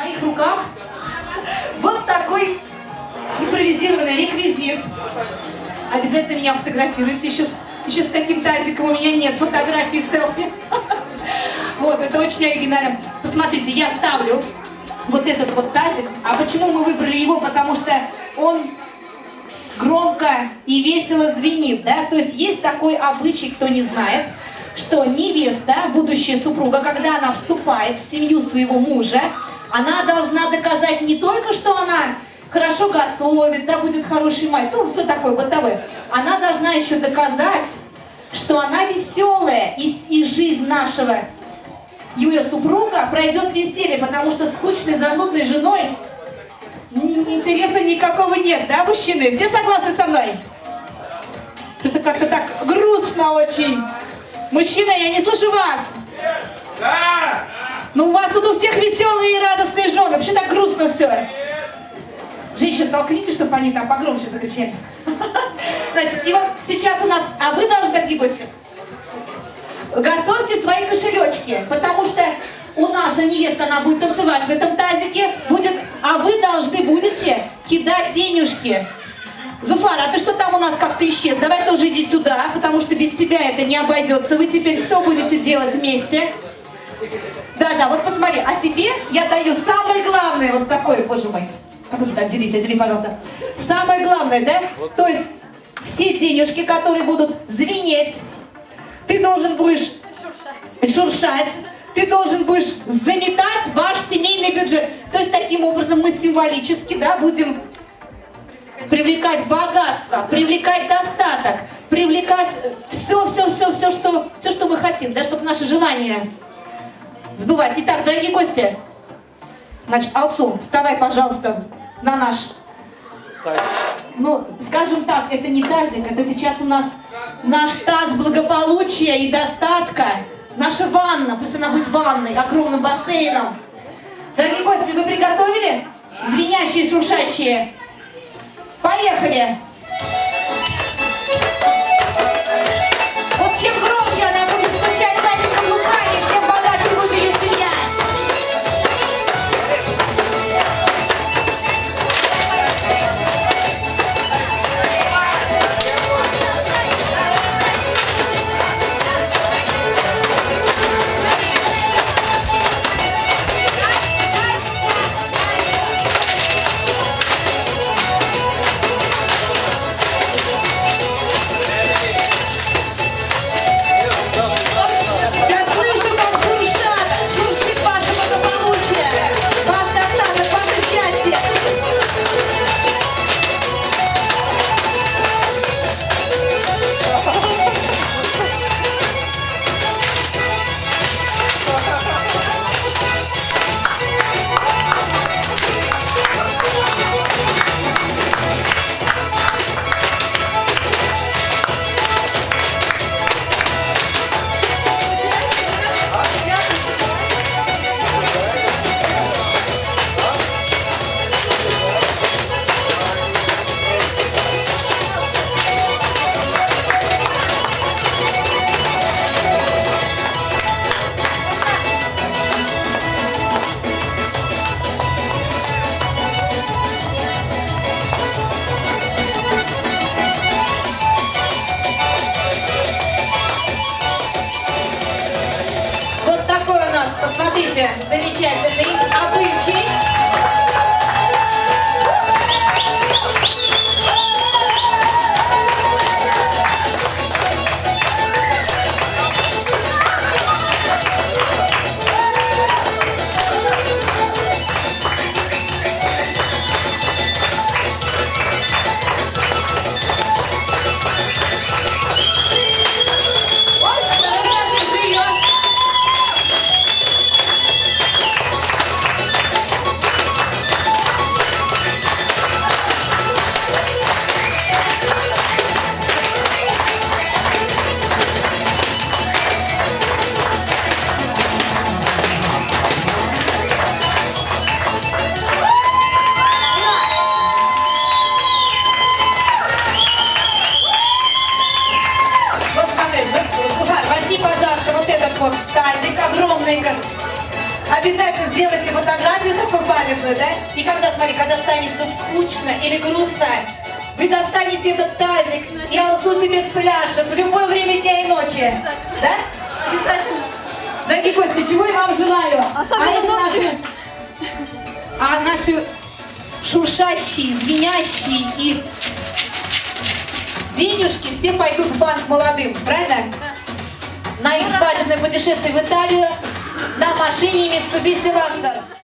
моих руках вот такой импровизированный реквизит. Обязательно меня фотографируйте. Еще с таким тазиком у меня нет фотографий, селфи. Вот, это очень оригинально. Посмотрите, я ставлю вот этот вот тазик. А почему мы выбрали его? Потому что он громко и весело звенит, да? То есть есть такой обычай, кто не знает, что невеста, будущая супруга, когда она вступает в семью своего мужа, она должна доказать не только, что она хорошо готовит, да, будет хорошей мать, ну, все такое бытовое. Она должна еще доказать, что она веселая, и жизнь нашего ее супруга пройдет веселье, потому что скучной, занудной женой интереса никакого нет, да, мужчины? Все согласны со мной? Что-то как-то так грустно очень. Мужчина, я не слышу вас. Да! Ну, у вас тут у всех веселые и радостные жены. Почему так грустно все? Женщин толкните, чтобы они там погромче закричали. Значит, и вот сейчас у нас... А вы должны, дорогие гости, готовьте свои кошелечки, потому что у нашей невесты она будет танцевать в этом тазике, а вы должны будете кидать денежки. Зуфара, а ты что там у нас как-то исчез? Давай тоже иди сюда, потому что без тебя это не обойдется. Вы теперь все будете делать вместе. Да, вот посмотри. А тебе я даю самое главное, вот такое, боже мой. Отдели, пожалуйста. Самое главное, да? То есть все денежки, которые будут звенеть, ты должен будешь шуршать, ты должен будешь заметать ваш семейный бюджет. То есть таким образом мы символически, да, будем привлекать богатство, привлекать достаток, привлекать все, что мы хотим, да, чтобы наши желания сбывать. Итак, дорогие гости, значит, Алсу, вставай, пожалуйста, на наш, ну, скажем так, это не тазик, это сейчас у нас наш таз благополучия и достатка, наша ванна, пусть она будет ванной, огромным бассейном. Дорогие гости, вы приготовили? Звенящие, шуршащие. Поехали! Вот чем громче она будет стучать тазиком руками, тем богаче будет ее семья. праздную, да? И когда, смотри, когда станет вдруг скучно или грустно, вы достанете этот тазик и алсуете без пляжа в любое время дня и ночи. Да? Обязательно. Дорогие гости, чего я вам желаю? Особенно это ночью. наши шуршащие, звенящие и денежки все пойдут в банк молодым, правильно? На их свадебное путешествие в Италию на машине Mitsubishi Lancer.